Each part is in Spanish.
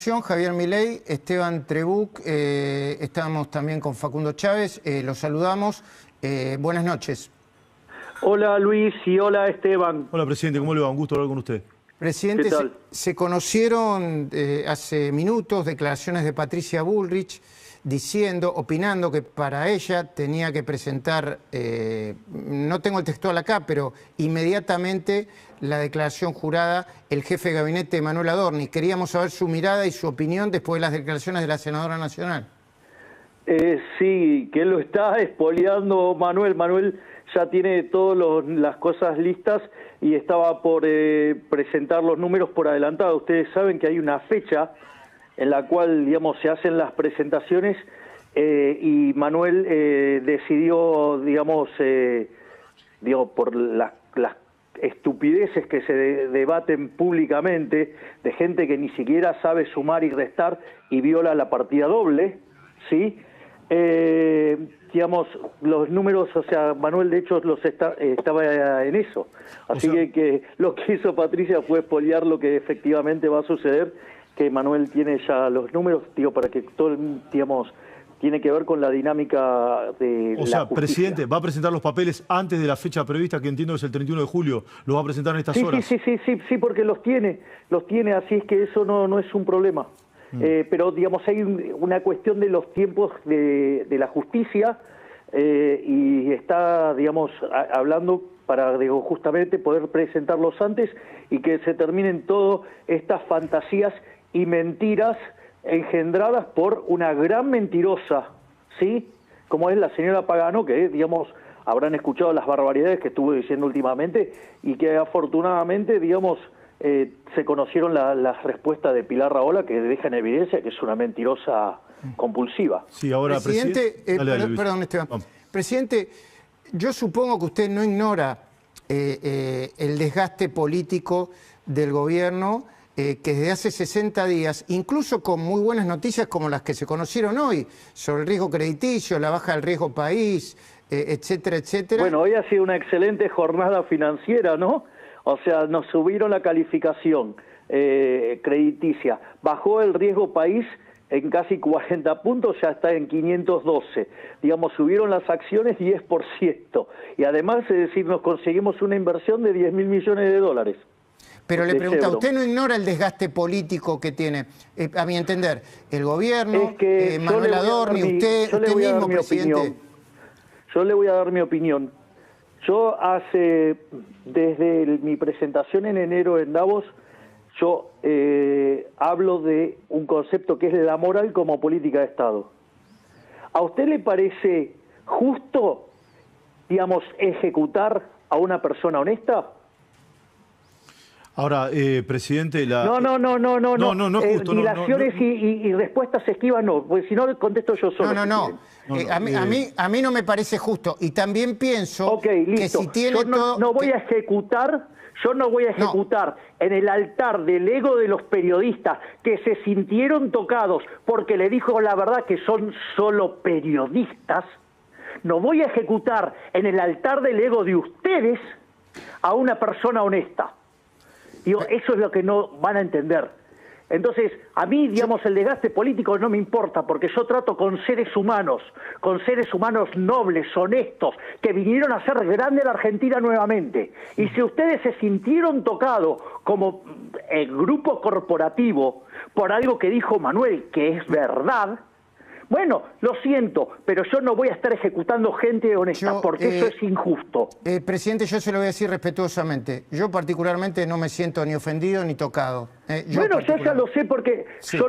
Javier Milei, Esteban Trebuch, estamos también con Facundo Chávez, los saludamos. Buenas noches. Hola Luis y hola Esteban. Hola presidente, ¿cómo le va? Un gusto hablar con usted. Presidente, ¿Qué tal? se conocieron hace minutos declaraciones de Patricia Bullrich opinando que para ella tenía que presentar, no tengo el textual acá, pero inmediatamente la declaración jurada el jefe de gabinete Manuel Adorni. Queríamos saber su mirada y su opinión después de las declaraciones de la senadora nacional. Sí, que lo está espoleando Manuel. Manuel ya tiene todas las cosas listas y estaba por presentar los números por adelantado. Ustedes saben que hay una fecha en la cual, digamos, se hacen las presentaciones y Manuel decidió, digamos, por las estupideces que se debaten públicamente de gente que ni siquiera sabe sumar y restar y viola la partida doble, ¿sí? Digamos, los números, o sea, Manuel de hecho estaba en eso. Así que lo que hizo Patricia fue espolear lo que efectivamente va a suceder, que Manuel tiene ya los números, para que todo, digamos, tiene que ver con la dinámica de la justicia. Presidente, ¿va a presentar los papeles antes de la fecha prevista, que entiendo es el 31 de julio? ¿Los va a presentar en estas horas? Sí, porque los tiene, así es que eso no es un problema. Pero, digamos, hay una cuestión de los tiempos de la justicia y está, digamos, hablando para, justamente poder presentarlos antes y que se terminen todas estas fantasías y mentiras engendradas por una gran mentirosa, ¿sí? Como es la señora Pagano, que, digamos, habrán escuchado las barbaridades que estuve diciendo últimamente y que afortunadamente, digamos, se conocieron las respuestas de Pilar Rahola, que deja en evidencia que es una mentirosa compulsiva. Sí, ahora, presidente, perdón, Esteban. Vamos. Presidente, yo supongo que usted no ignora el desgaste político del gobierno, que desde hace 60 días, incluso con muy buenas noticias como las que se conocieron hoy, sobre el riesgo crediticio, la baja del riesgo país, etcétera, etcétera. Bueno, hoy ha sido una excelente jornada financiera, ¿no? O sea, nos subieron la calificación crediticia, bajó el riesgo país en casi 40 puntos, ya está en 512. Digamos, subieron las acciones 10%. Y además, es decir, nos conseguimos una inversión de 10.000 millones de dólares. Pero le pregunto, ¿usted no ignora el desgaste político que tiene, a mi entender, el gobierno, Manuel Adorni, usted mismo, presidente? Yo le voy a dar mi opinión. Yo desde mi presentación en enero en Davos, yo hablo de un concepto que es la moral como política de Estado. ¿A usted le parece justo, digamos, ejecutar a una persona honesta? Ahora, presidente, No, justo. Dilaciones y respuestas esquivas no, porque si no contesto yo solo. A mí no me parece justo. Y también pienso que si tiene yo no voy a ejecutar. Yo no voy a ejecutar en el altar del ego de los periodistas que se sintieron tocados porque le dijo la verdad que son solo periodistas. No voy a ejecutar en el altar del ego de ustedes a una persona honesta. Digo, eso es lo que no van a entender. Entonces, a mí, digamos, el desgaste político no me importa, porque yo trato con seres humanos nobles, honestos, que vinieron a hacer grande la Argentina nuevamente. Y si ustedes se sintieron tocados como el grupo corporativo por algo que dijo Manuel, que es verdad, bueno, lo siento, pero yo no voy a estar ejecutando gente honesta, porque eso es injusto. Presidente, yo se lo voy a decir respetuosamente. Yo particularmente no me siento ni ofendido ni tocado. Yo ya lo sé porque sí. Yo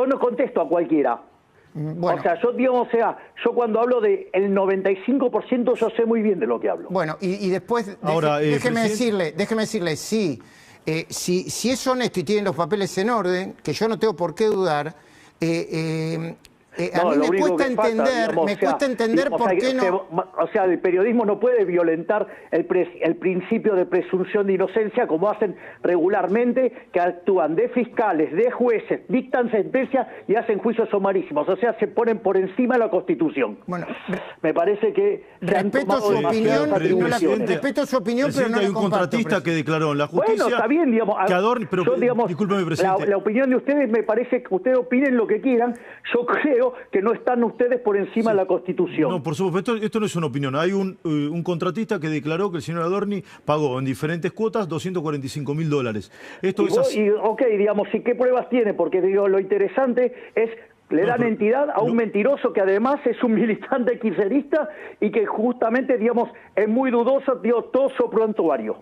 no contesto a cualquiera. Bueno. O sea, yo cuando hablo del 95% yo sé muy bien de lo que hablo. Bueno, y después, déjeme decirle, sí. Si es honesto y tiene los papeles en orden, que yo no tengo por qué dudar, A mí me cuesta entender por qué no... O sea, el periodismo no puede violentar el principio de presunción de inocencia como hacen regularmente, que actúan de fiscales, de jueces, dictan sentencias y hacen juicios sumarísimos. O sea, se ponen por encima de la Constitución. Bueno, me parece que... Respeto su opinión, respeto su opinión, pero no hay la un comparto, contratista que declaró en la justicia... Bueno, está bien, digamos... Que Adorni, pero, digamos, discúlpeme, presidente. La opinión de ustedes me parece que ustedes opinen lo que quieran. Yo creo que no están ustedes por encima de la Constitución. No, por supuesto, esto no es una opinión. Hay un contratista que declaró que el señor Adorni pagó en diferentes cuotas $245.000. Esto es así. Ok, digamos, ¿y qué pruebas tiene? Porque digo, lo interesante es... Le dan entidad a un mentiroso que además es un militante kirchnerista y que justamente, digamos, es muy dudoso, dio todo su prontuario.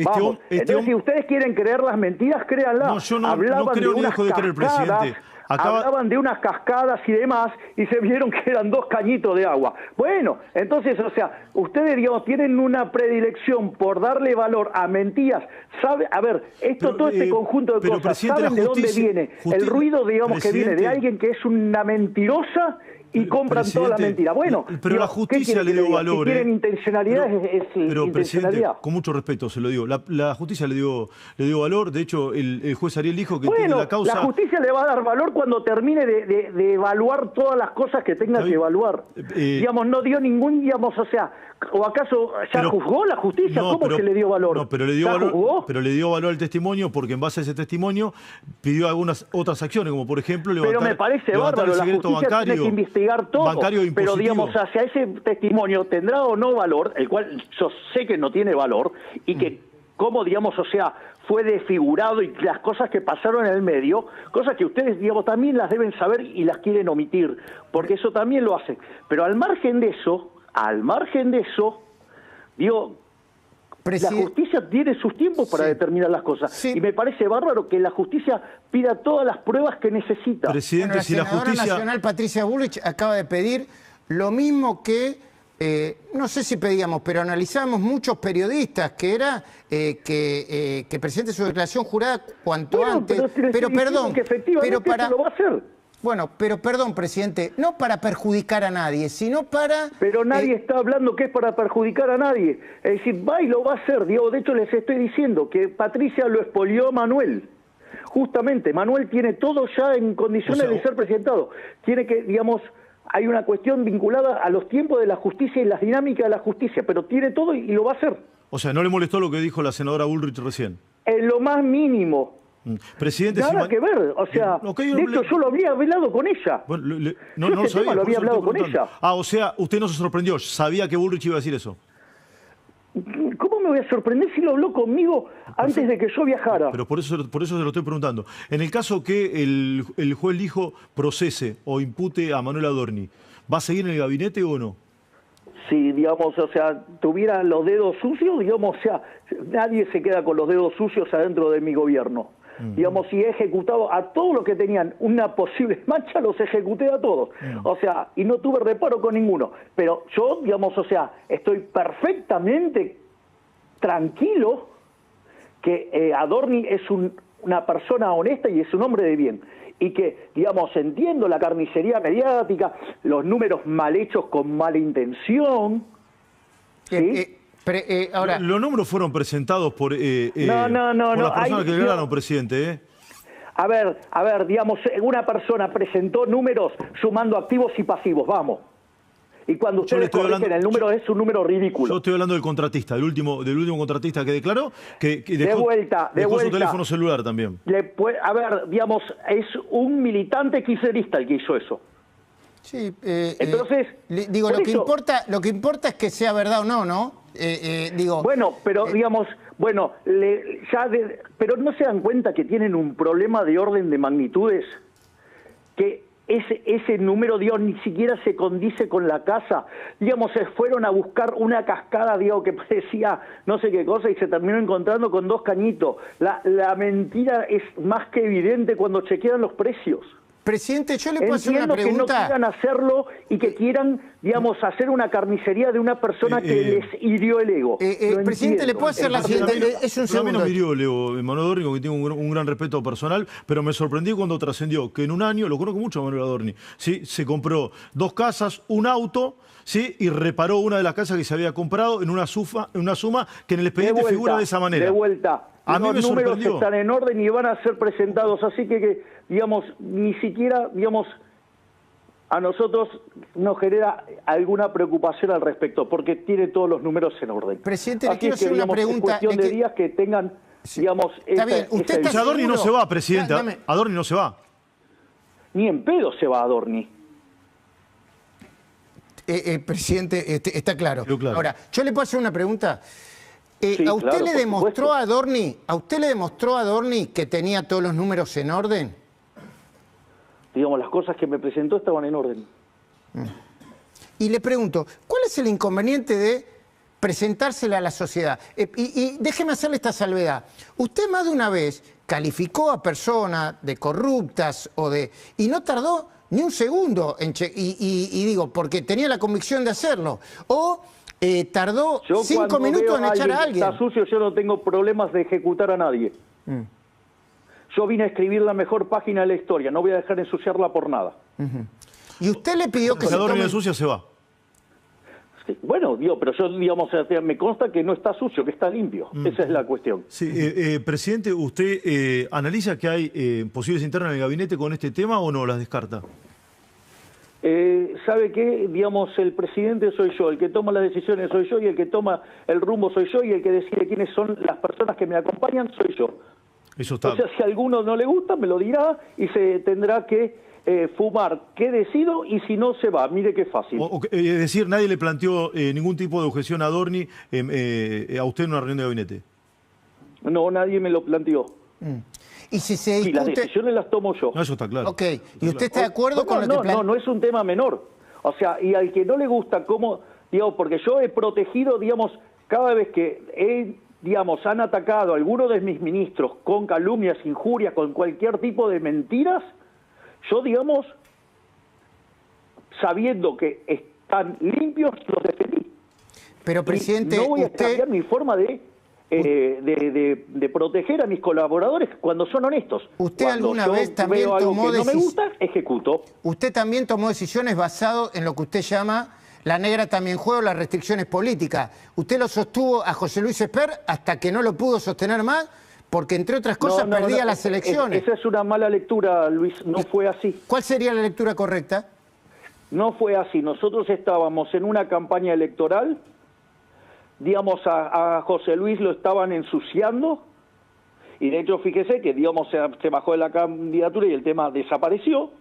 Vamos, entonces si ustedes quieren creer las mentiras, créanlas. No, yo no creo ni dejo de creer, presidente. Hablaban de unas cascadas y demás y se vieron que eran 2 cañitos de agua. Bueno, entonces, o sea, ustedes, digamos, tienen una predilección por darle valor a mentiras. ¿Sabe? A ver, todo este conjunto de cosas, ¿saben de dónde viene? El ruido, digamos, que viene de alguien que es una mentirosa y compran toda la mentira. Bueno, pero la justicia le dio valor. Si tienen intencionalidad, es pero intencionalidad. Presidente, con mucho respeto se lo digo, la justicia le dio valor. De hecho, el juez Ariel dijo que tiene la causa... la justicia le va a dar valor cuando termine de evaluar todas las cosas que tenga que evaluar. Digamos, no dio ningún, digamos, o sea... ¿O acaso ya juzgó la justicia? ¿Cómo que le dio valor? No, pero le dio valor, pero le dio valor al testimonio porque en base a ese testimonio pidió algunas otras acciones, como por ejemplo levantar, pero me parece bárbaro, la justicia tiene que investigar todo, pero digamos, hacia ese testimonio tendrá o no valor, el cual yo sé que no tiene valor, y que como, digamos, o sea, fue desfigurado y las cosas que pasaron en el medio, cosas que ustedes, digamos, también las deben saber y las quieren omitir, porque eso también lo hacen. Pero al margen de eso, digo, la justicia tiene sus tiempos para determinar las cosas. Sí. Y me parece bárbaro que la justicia pida todas las pruebas que necesita. Presidente, la senadora nacional Patricia Bullrich acaba de pedir lo mismo que, no sé si pedíamos, pero analizamos muchos periodistas, que era que presente su declaración jurada cuanto antes. Pero perdón, que efectivamente pero lo va a hacer. Bueno, pero perdón, presidente, no para perjudicar a nadie, sino para... Pero nadie está hablando que es para perjudicar a nadie. Es decir, va y lo va a hacer, Diego. De hecho, les estoy diciendo que Patricia lo expolió a Manuel. Justamente, Manuel tiene todo ya en condiciones de ser presentado. Tiene que, digamos, hay una cuestión vinculada a los tiempos de la justicia y las dinámicas de la justicia, pero tiene todo y lo va a hacer. O sea, ¿no le molestó lo que dijo la senadora Bullrich recién? En lo más mínimo. Presidente, nada que ver, o sea, de hecho yo lo había hablado con ella. Bueno, no lo sabía, lo había hablado con ella. Ah, o sea, usted no se sorprendió, sabía que Bullrich iba a decir eso. ¿Cómo me voy a sorprender si lo habló conmigo antes de que yo viajara? Pero por eso se lo estoy preguntando. En el caso que el juez Lijo procese o impute a Manuel Adorni, ¿va a seguir en el gabinete o no? Si, digamos, o sea, tuviera los dedos sucios, digamos, o sea, nadie se queda con los dedos sucios adentro de mi gobierno. Digamos, si he ejecutado a todos los que tenían una posible mancha, los ejecuté a todos. O sea, y no tuve reparo con ninguno. Pero yo, digamos, o sea, estoy perfectamente tranquilo que Adorni es una persona honesta y es un hombre de bien. Y que, digamos, entiendo la carnicería mediática, los números mal hechos con mala intención. ¿Sí? Ahora, los números fueron presentados por, las personas que declararon, presidente. A ver, digamos, una persona presentó números sumando activos y pasivos, vamos. Y cuando ustedes corrigen el número, es un número ridículo. Yo estoy hablando del contratista, del último contratista que declaró, que dejó su teléfono celular también. A ver, digamos, es un militante kirchnerista el que hizo eso. Sí, entonces, digo, lo que importa es que sea verdad o no, ¿no? Digo, bueno, pero digamos, bueno, pero no se dan cuenta que tienen un problema de orden de magnitudes, que ese número, Dios, ni siquiera se condice con la casa. Digamos, se fueron a buscar una cascada, digo, que parecía no sé qué cosa y se terminó encontrando con 2 cañitos. La mentira es más que evidente cuando chequean los precios. Presidente, yo le puedo hacer una Entiendo que no pregunta. quieran hacerlo y que quieran, digamos, hacer una carnicería de una persona que les hirió el ego. Presidente, ¿le puedo hacer la siguiente? Es un A mí no segundo. me hirió Leo Manuel Adorni, con quien tengo un gran respeto personal, pero me sorprendí cuando trascendió que en un año, lo conozco mucho a Manuel Adorni, ¿sí? Se compró 2 casas, un auto, ¿sí? Y reparó una de las casas que se había comprado en una suma que en el expediente figura de esa manera. De vuelta. A mí Los me números sorprendió. están en orden y van a ser presentados, así que, digamos, ni siquiera, digamos, a nosotros nos genera alguna preocupación al respecto, porque tiene todos los números en orden. Presidente, así le quiero es que, hacer una digamos, pregunta. es cuestión de días que tengan, digamos, Está bien, usted está O sea, Adorni no seguro. se va, presidenta. Dame. Adorni no se va. Ni en pedo se va Adorni. Presidente, está claro. Quedó claro. Ahora, yo le puedo hacer una pregunta. Sí, ¿A usted claro, le por demostró supuesto. a usted le demostró a Adorni que tenía todos los números en orden? Digamos, las cosas que me presentó estaban en orden. Y le pregunto, ¿cuál es el inconveniente de presentársela a la sociedad? Y déjeme hacerle esta salvedad. Usted más de una vez calificó a personas de corruptas y no tardó ni un segundo y digo, porque tenía la convicción de hacerlo. O tardó Yo 5 cuando minutos veo en a echar a que alguien. está sucio, yo no tengo problemas de ejecutar a nadie. Yo vine a escribir la mejor página de la historia, no voy a dejar ensuciarla por nada. Y usted le pidió que Si se Adorni tome... es sucia, se va. Sí, bueno, digo, pero yo, digamos, me consta que no está sucio, que está limpio. Esa es la cuestión. Sí, presidente, ¿usted analiza que hay posibles internas en el gabinete con este tema o no las descarta? ¿Sabe qué? Digamos, el presidente soy yo, el que toma las decisiones soy yo, y el que toma el rumbo soy yo, y el que decide quiénes son las personas que me acompañan soy yo. Eso está. O sea, si a alguno no le gusta, me lo dirá y se tendrá que fumar qué decido, y si no, se va. Mire qué fácil. Es decir, nadie le planteó ningún tipo de objeción a Adorni a usted en una reunión de gabinete. No, nadie me lo planteó. Y si se Y las discute... decisiones las tomo yo. No, eso está claro. Ok, ¿y usted está de acuerdo con lo que plantea? No es un tema menor. O sea, y al que no le gusta cómo, digamos, porque yo he protegido, digamos, cada vez que digamos, han atacado a alguno de mis ministros con calumnias, injurias, con cualquier tipo de mentiras, yo, digamos, sabiendo que están limpios, los defendí. Pero, presidente, Y no voy a usted... cambiar mi forma de proteger a mis colaboradores cuando son honestos. ¿Usted Cuando alguna yo vez también veo algo tomó que no me decis- gusta, ejecuto. Usted también tomó decisiones basadas en lo que usted llama la negra también juego, las restricciones políticas. Usted lo sostuvo a José Luis Esper hasta que no lo pudo sostener más, porque entre otras cosas perdía las elecciones. Esa es una mala lectura, Luis. No fue así. ¿Cuál sería la lectura correcta? No fue así. Nosotros estábamos en una campaña electoral, digamos, a José Luis lo estaban ensuciando, y de hecho, fíjese que, digamos, se bajó de la candidatura y el tema desapareció.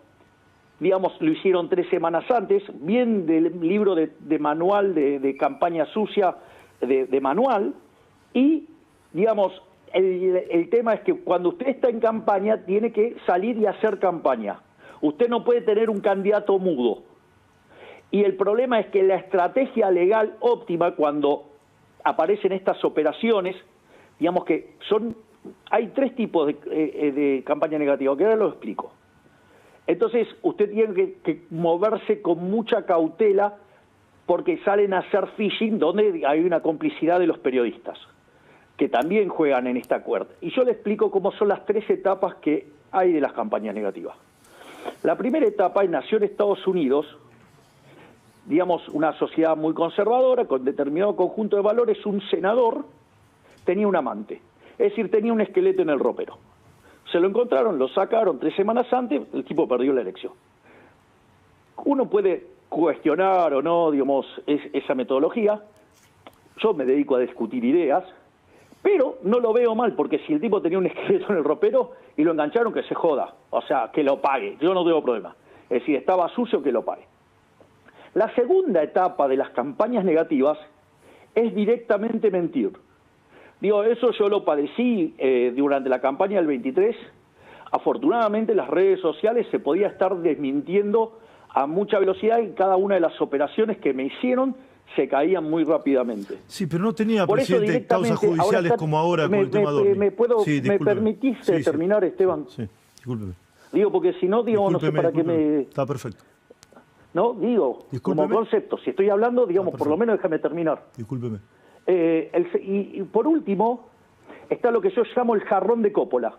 Digamos, lo hicieron 3 semanas antes, bien del libro de manual de campaña sucia, de manual, y, digamos, el tema es que cuando usted está en campaña tiene que salir y hacer campaña. Usted no puede tener un candidato mudo. Y el problema es que la estrategia legal óptima cuando aparecen estas operaciones, digamos que hay 3 tipos de campaña negativa, que ahora lo explico. Entonces, usted tiene que moverse con mucha cautela porque salen a hacer phishing donde hay una complicidad de los periodistas, que también juegan en esta cuerda. Y yo le explico cómo son las 3 etapas que hay de las campañas negativas. La primera etapa nació en Estados Unidos, digamos, una sociedad muy conservadora, con determinado conjunto de valores. Un senador tenía un amante, es decir, tenía un esqueleto en el ropero. Se lo encontraron, lo sacaron 3 semanas antes, el tipo perdió la elección. Uno puede cuestionar o no, digamos, esa metodología. Yo me dedico a discutir ideas, pero no lo veo mal, porque si el tipo tenía un esqueleto en el ropero y lo engancharon, que se joda. O sea, que lo pague, yo no tengo problema. Es decir, estaba sucio, que lo pague. La segunda etapa de las campañas negativas es directamente mentir. Digo, eso yo lo padecí durante la campaña del 23. Afortunadamente, las redes sociales se podía estar desmintiendo a mucha velocidad, y cada una de las operaciones que me hicieron se caían muy rápidamente. Sí, pero no tenía, Por eso, presidente, causas judiciales como ahora con el tema Adorni. ¿Me permitís terminar, Esteban? Sí, discúlpeme. Digo, porque si no, digo, no sé para qué me... Está perfecto. No, digo, como concepto, si estoy hablando, digamos, por lo menos déjame terminar. Discúlpeme. Y por último, está lo que yo llamo el jarrón de Coppola.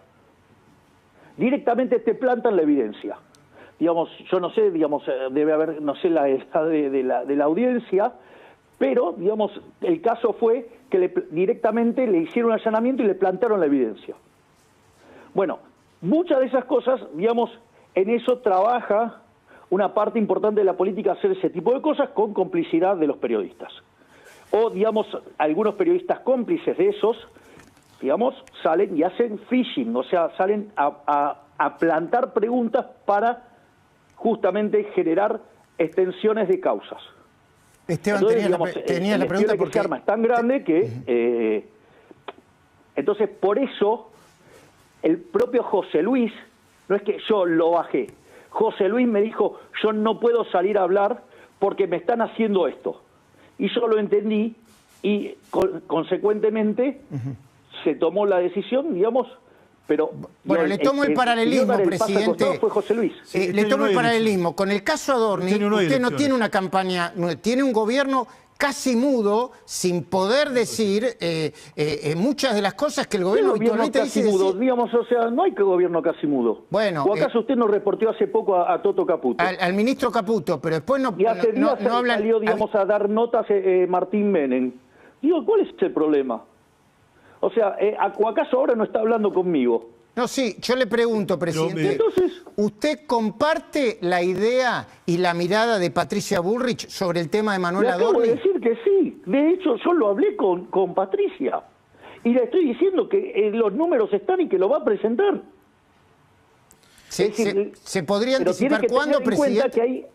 Directamente te plantan la evidencia. Digamos, yo no sé, digamos, debe haber, no sé la edad de la audiencia, pero, digamos, el caso fue que directamente le hicieron un allanamiento y le plantaron la evidencia. Bueno, muchas de esas cosas, digamos, en eso trabaja una parte importante de la política, hacer ese tipo de cosas con complicidad de los periodistas. O, digamos, algunos periodistas cómplices de esos, digamos, salen y hacen phishing, o sea, salen a plantar preguntas para justamente generar extensiones de causas. Esteban, entonces, tenía la pregunta porque... el arma es tan grande que... entonces, por eso, el propio José Luis, no es que yo lo bajé, José Luis me dijo, yo no puedo salir a hablar porque me están haciendo esto. Y yo lo entendí y consecuentemente se tomó la decisión, digamos, pero... Bueno, le tomo el paralelismo, presidente. Fue José Luis. Le tomo el paralelismo. Con el caso Adorni, usted no tiene una campaña, tiene un gobierno casi mudo, sin poder decir muchas de las cosas que el gobierno habitualmente dice. Mudo, digamos, o sea, no hay que gobierno casi mudo. Bueno, ¿o acaso usted nos reportó hace poco a Toto Caputo? Al ministro Caputo, pero después no, y hace días hablan... salió, digamos, a dar notas Martín Menem. Digo, ¿cuál es el problema? O sea, ¿o acaso ahora no está hablando conmigo? No, sí, yo le pregunto, presidente, entonces, ¿usted comparte la idea y la mirada de Patricia Bullrich sobre el tema de Manuel Adorni? Acabo de decir que sí. De hecho, yo lo hablé con Patricia. Y le estoy diciendo que los números están y que lo va a presentar. ¿Se podría anticipar cuándo, presidente? Que hay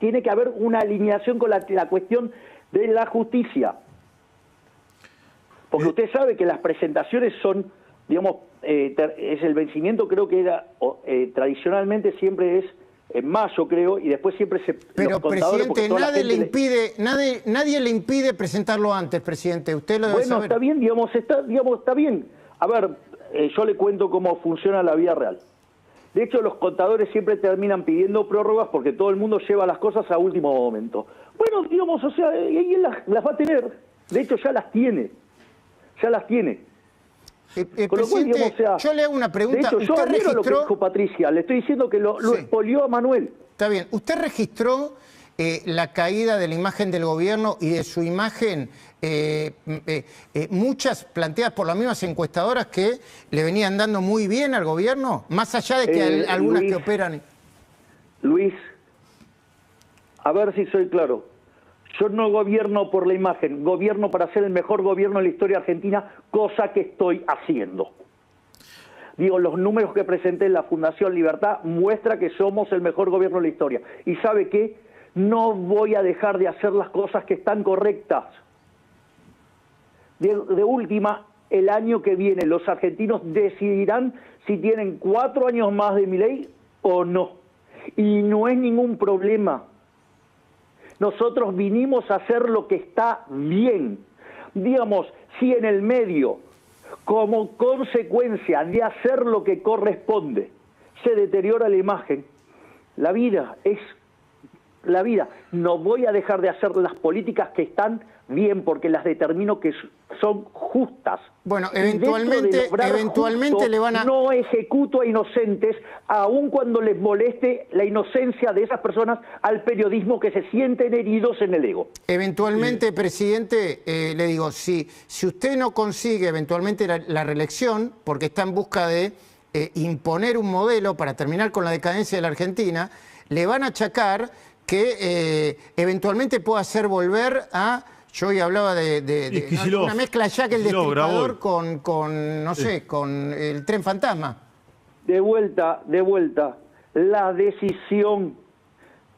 tiene que haber una alineación con la cuestión de la justicia. Porque usted sabe que las presentaciones son, digamos, es el vencimiento, creo que era tradicionalmente siempre es en mayo, creo, y después siempre se... Pero, presidente, nadie le impide presentarlo antes, presidente. Usted lo debe saber. Bueno, está bien, digamos, está bien. A ver, yo le cuento cómo funciona la vida real. De hecho, los contadores siempre terminan pidiendo prórrogas porque todo el mundo lleva las cosas a último momento. Bueno, digamos, o sea, y él las va a tener. De hecho, ya las tiene. Ya las tiene. Con lo cual, digamos, o sea, yo le hago una pregunta. De hecho, yo admiro lo que dijo Patricia. Le estoy diciendo que lo expolió a Manuel. Está bien. ¿Usted registró la caída de la imagen del gobierno y de su imagen, muchas planteadas por las mismas encuestadoras que le venían dando muy bien al gobierno? Más allá de que algunas que operan... Luis, a ver si soy claro. Yo no gobierno por la imagen, gobierno para ser el mejor gobierno en la historia argentina, cosa que estoy haciendo. Digo, los números que presenté en la Fundación Libertad muestra que somos el mejor gobierno en la historia. ¿Y sabe qué? No voy a dejar de hacer las cosas que están correctas. De última, el año que viene los argentinos decidirán si tienen 4 años más de Milei o no. Y no es ningún problema. Nosotros vinimos a hacer lo que está bien. Digamos, si en el medio, como consecuencia de hacer lo que corresponde, se deteriora la imagen, la vida es la vida. No voy a dejar de hacer las políticas que están bien porque las determino que son justas. Bueno, eventualmente justo, le van a... No ejecuto a inocentes, aun cuando les moleste la inocencia de esas personas al periodismo que se sienten heridos en el ego. Eventualmente, presidente, le digo, si usted no consigue eventualmente la reelección, porque está en busca de imponer un modelo para terminar con la decadencia de la Argentina, le van a achacar que eventualmente pueda hacer volver a... Yo hoy hablaba de una mezcla ya que el Destripador con no sé, con el Tren Fantasma. De vuelta, la decisión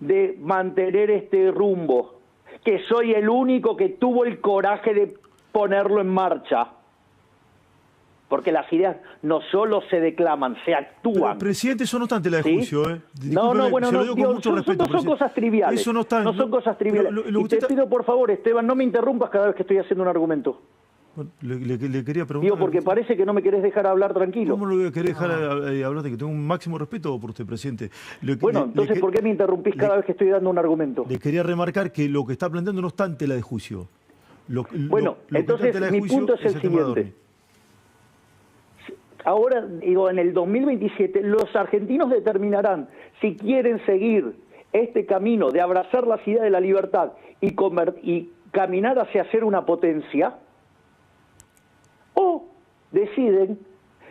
de mantener este rumbo, que soy el único que tuvo el coraje de ponerlo en marcha. Porque las ideas no solo se declaman, se actúan. Pero, presidente, eso no está ante la de juicio, ¿eh? No, bueno, no, son cosas triviales. Eso no está. No son cosas triviales. Y te pido, por favor, Esteban, no me interrumpas cada vez que estoy haciendo un argumento. Bueno, le quería preguntar... Digo, porque parece que no me querés dejar hablar tranquilo. ¿Cómo lo voy a querer dejar hablar? De que tengo un máximo respeto por usted, presidente. Bueno, entonces, ¿por qué me interrumpís cada vez que estoy dando un argumento? Le quería remarcar que lo que está planteando no está en tela de juicio. Entonces mi punto es el siguiente. Ahora, digo, en el 2027, los argentinos determinarán si quieren seguir este camino de abrazar las ideas de la libertad y caminar hacia ser una potencia, o deciden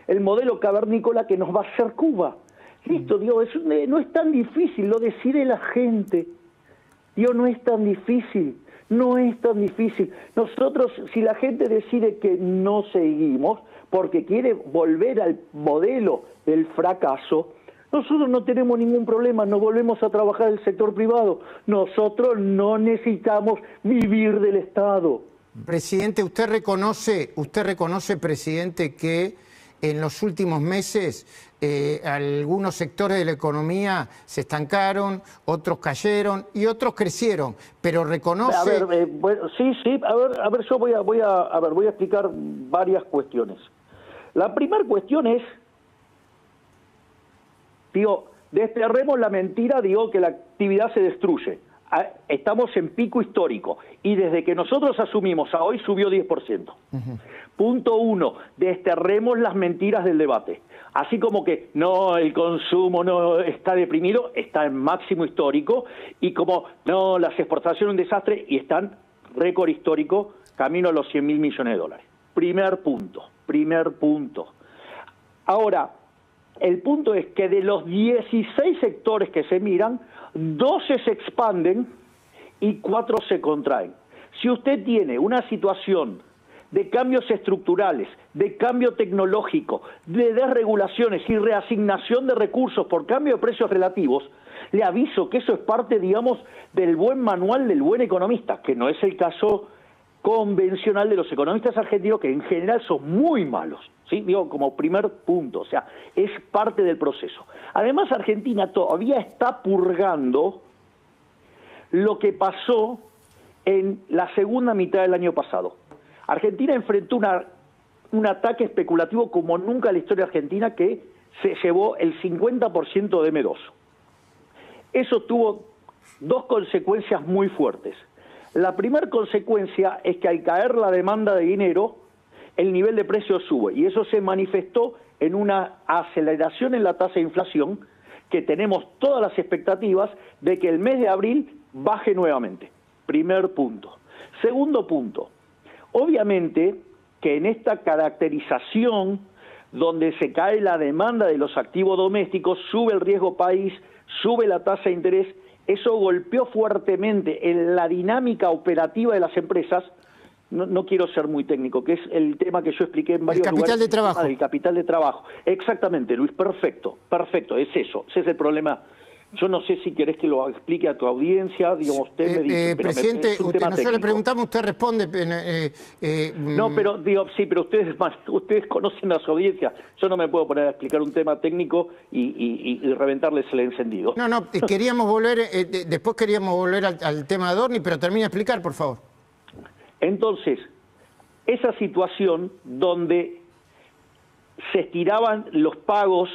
el modelo cavernícola que nos va a hacer Cuba. Listo, digo, no es tan difícil, lo decide la gente. Digo, no es tan difícil, no es tan difícil. Nosotros, si la gente decide que no seguimos, porque quiere volver al modelo del fracaso, nosotros no tenemos ningún problema, nos volvemos a trabajar en el sector privado. Nosotros no necesitamos vivir del Estado. Presidente, ¿usted reconoce, presidente, que en los últimos meses algunos sectores de la economía se estancaron, otros cayeron y otros crecieron, pero reconoce... A ver, sí, a ver, yo voy a explicar varias cuestiones. La primera cuestión es, digo, desterremos la mentira, digo, que la actividad se destruye. Estamos en pico histórico y desde que nosotros asumimos a hoy subió 10%. Punto 1, desterremos las mentiras del debate. Así como que no, el consumo no está deprimido, está en máximo histórico, y como no, las exportaciones un desastre y están récord histórico, camino a los 100.000 millones de dólares. Primer punto. Ahora, el punto es que de los 16 sectores que se miran, 12 se expanden y 4 se contraen. Si usted tiene una situación de cambios estructurales, de cambio tecnológico, de desregulaciones y reasignación de recursos por cambio de precios relativos, le aviso que eso es parte, digamos, del buen manual del buen economista, que no es el caso convencional de los economistas argentinos, que en general son muy malos, ¿sí? Digo, como primer punto, o sea, es parte del proceso. Además, Argentina todavía está purgando lo que pasó en la segunda mitad del año pasado. Argentina enfrentó un ataque especulativo como nunca en la historia argentina, que se llevó el 50% de M2. Eso tuvo dos consecuencias muy fuertes. La primera consecuencia es que al caer la demanda de dinero, el nivel de precios sube, y eso se manifestó en una aceleración en la tasa de inflación, que tenemos todas las expectativas de que el mes de abril baje nuevamente. Primer punto. Segundo punto, obviamente que en esta caracterización donde se cae la demanda de los activos domésticos, sube el riesgo país, sube la tasa de interés, eso golpeó fuertemente en la dinámica operativa de las empresas. No quiero ser muy técnico, que es el tema que yo expliqué en varios lugares. El capital de trabajo. El capital de trabajo. Exactamente, Luis, perfecto, es eso, ese es el problema. Yo no sé si querés que lo explique a tu audiencia, digamos, usted me dice... Presidente, nosotros le preguntamos, usted responde... No, pero digo, sí, pero ustedes conocen a su audiencia. Yo no me puedo poner a explicar un tema técnico y reventarles el encendido. No, queríamos volver, después queríamos volver al tema de Adorni, pero termina de explicar, por favor. Entonces, esa situación donde se estiraban los pagos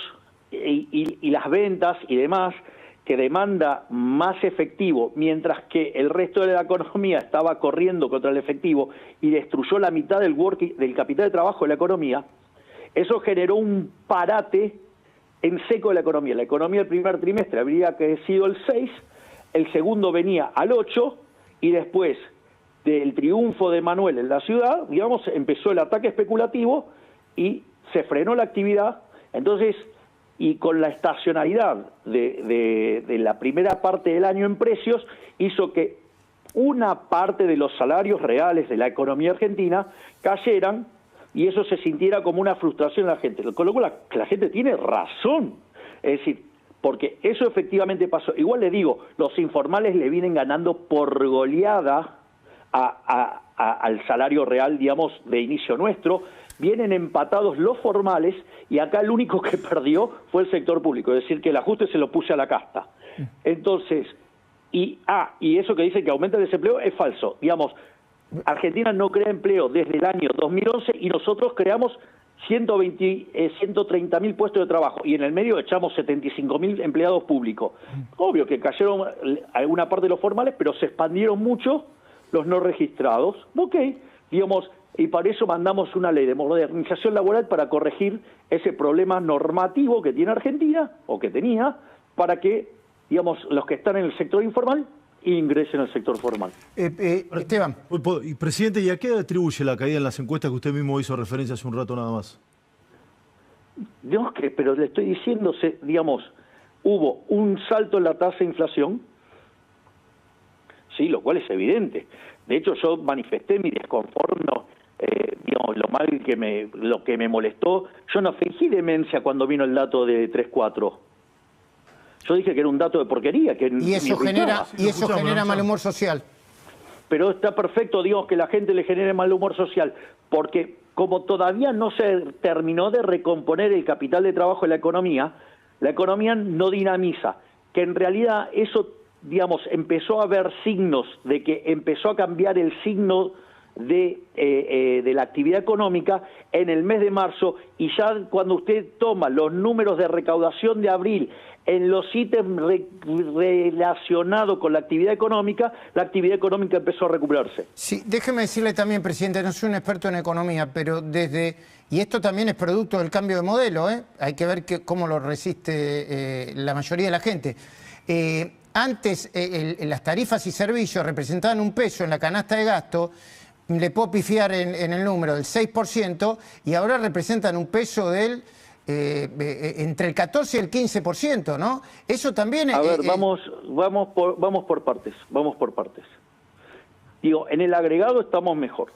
y las ventas y demás, que demanda más efectivo, mientras que el resto de la economía estaba corriendo contra el efectivo y destruyó la mitad del capital de trabajo de la economía, eso generó un parate en seco de la economía. La economía el primer trimestre habría crecido el 6, el segundo venía al 8, y después del triunfo de Manuel en la ciudad, digamos, empezó el ataque especulativo y se frenó la actividad. Entonces, y con la estacionalidad de la primera parte del año en precios, hizo que una parte de los salarios reales de la economía argentina cayeran, y eso se sintiera como una frustración en la gente. Con lo cual la gente tiene razón, es decir, porque eso efectivamente pasó. Igual le digo, los informales le vienen ganando por goleada al salario real, digamos, de inicio nuestro. Vienen empatados los formales, y acá el único que perdió fue el sector público, es decir, que el ajuste se lo puse a la casta. Entonces, y eso que dice que aumenta el desempleo es falso. Digamos, Argentina no crea empleo desde el año 2011 y nosotros creamos 130.000 puestos de trabajo y en el medio echamos 75.000 empleados públicos. Obvio que cayeron alguna parte de los formales, pero se expandieron mucho los no registrados. Ok, digamos, y para eso mandamos una ley de modernización laboral para corregir ese problema normativo que tiene Argentina, o que tenía, para que, digamos, los que están en el sector informal ingresen al sector formal. Esteban. Presidente, ¿y a qué atribuye la caída en las encuestas que usted mismo hizo referencia hace un rato nada más? No, pero le estoy diciendo, digamos, hubo un salto en la tasa de inflación, sí, lo cual es evidente. De hecho, yo manifesté mi desconforto, digamos, lo que me molestó. Yo no fingí demencia cuando vino el dato de 3.4. Yo dije que era un dato de porquería. Y eso genera mal humor social. Pero está perfecto, digamos, que la gente le genere mal humor social, porque como todavía no se terminó de recomponer el capital de trabajo en la economía no dinamiza, que en realidad eso, digamos, empezó a haber signos de que empezó a cambiar el signo de la actividad económica en el mes de marzo, y ya cuando usted toma los números de recaudación de abril en los ítems relacionados con la actividad económica empezó a recuperarse. Sí, déjeme decirle también, presidente, no soy un experto en economía, pero y esto también es producto del cambio de modelo, hay que ver cómo lo resiste la mayoría de la gente. Antes las tarifas y servicios representaban un peso en la canasta de gasto, le puedo pifiar en el número del 6%, y ahora representan un peso del entre el 14 y el 15%, ¿no? Eso también es... A ver, vamos por partes. Digo, en el agregado estamos mejor.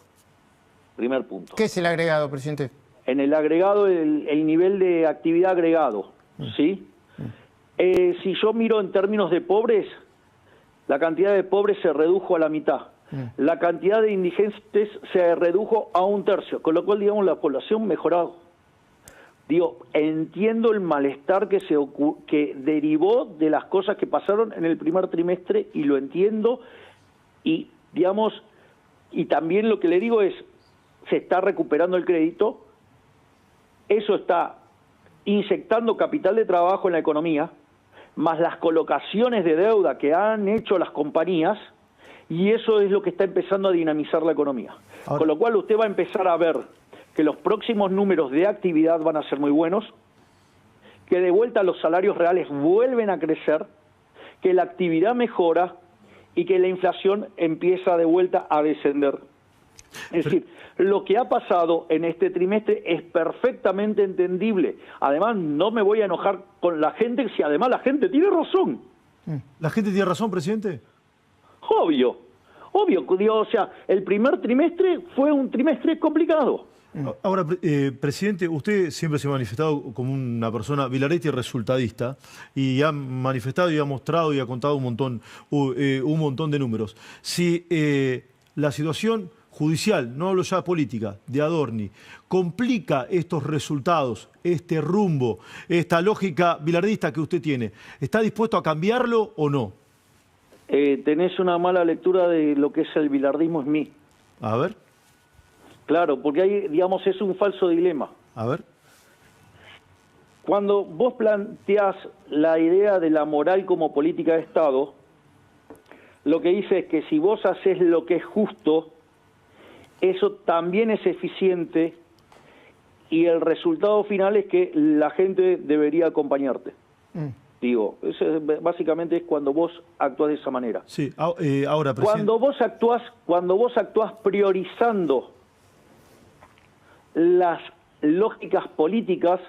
Primer punto. ¿Qué es el agregado, presidente? En el agregado, el nivel de actividad agregado, ¿sí? Si yo miro en términos de pobres, la cantidad de pobres se redujo a la mitad. La cantidad de indigentes se redujo a 1/3, con lo cual, digamos, la población mejorado. Digo, entiendo el malestar que derivó de las cosas que pasaron en el primer trimestre, y lo entiendo, y digamos, y también lo que le digo es, se está recuperando el crédito, eso está inyectando capital de trabajo en la economía, más las colocaciones de deuda que han hecho las compañías, y eso es lo que está empezando a dinamizar la economía. Ahora, con lo cual usted va a empezar a ver que los próximos números de actividad van a ser muy buenos, que de vuelta los salarios reales vuelven a crecer, que la actividad mejora y que la inflación empieza de vuelta a descender. Es decir, lo que ha pasado en este trimestre es perfectamente entendible. Además, no me voy a enojar con la gente si además la gente tiene razón. ¿La gente tiene razón, presidente? Obvio, digo, o sea, el primer trimestre fue un trimestre complicado. Ahora, presidente, usted siempre se ha manifestado como una persona Villaretti resultadista, y ha manifestado y ha mostrado y ha contado un montón de números. Si la situación judicial, no hablo ya política, de Adorni, complica estos resultados, este rumbo, esta lógica villardista que usted tiene, ¿está dispuesto a cambiarlo o no? Tenés una mala lectura de lo que es el villardismo en mí. A ver. Claro, porque ahí, digamos, es un falso dilema. A ver. Cuando vos planteás la idea de la moral como política de Estado, lo que dice es que si vos haces lo que es justo, eso también es eficiente, y el resultado final es que la gente debería acompañarte. Digo, eso básicamente es cuando vos actúas de esa manera. Sí, ahora, presidente. Cuando vos actúas priorizando las lógicas políticas,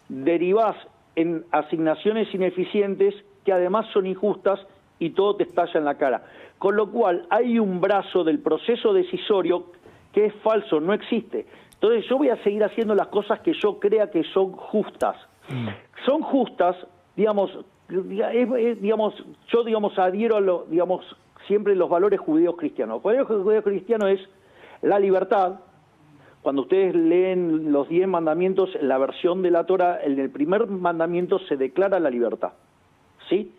derivás en asignaciones ineficientes que además son injustas, y todo te estalla en la cara. Con lo cual hay un brazo del proceso decisorio que es falso, no existe. Entonces yo voy a seguir haciendo las cosas que yo crea que son justas. Son justas, digamos, yo adhiero a siempre los valores judíos cristianos. Los valores judíos cristianos es la libertad. Cuando ustedes leen los 10 mandamientos, en la versión de la Torá, en el primer mandamiento se declara la libertad, ¿sí?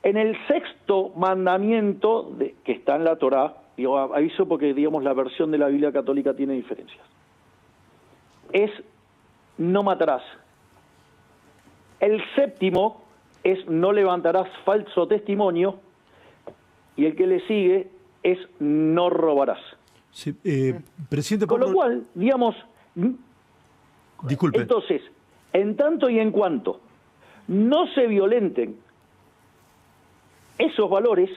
En el sexto mandamiento que está en la Torá, digo, aviso porque, digamos, la versión de la Biblia católica tiene diferencias. Es no matarás. El séptimo es no levantarás falso testimonio, y el que le sigue es no robarás. Sí, presidente Con Pablo... lo cual, digamos, Disculpe. entonces, en tanto y en cuanto no se violenten esos valores,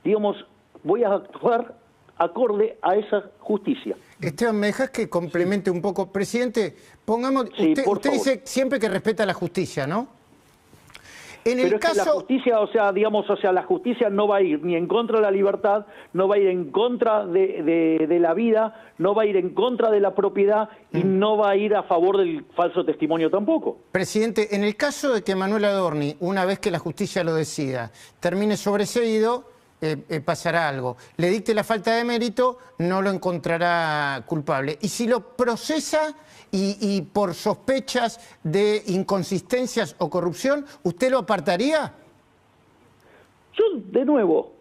digamos, voy a actuar acorde a esa justicia. Esteban, ¿me dejas que complemente un poco? Presidente, pongamos, Sí, usted dice siempre que respeta la justicia, ¿no? En el Pero es que la caso... justicia, la justicia no va a ir ni en contra de la libertad, no va a ir en contra de la vida, no va a ir en contra de la propiedad y no va a ir a favor del falso testimonio tampoco. Presidente, en el caso de que Manuel Adorni, una vez que la justicia lo decida, termine sobreseído, pasará algo. Le dicte la falta de mérito, no lo encontrará culpable. Y si lo procesa y por sospechas de inconsistencias o corrupción, ¿usted lo apartaría? Yo, de nuevo,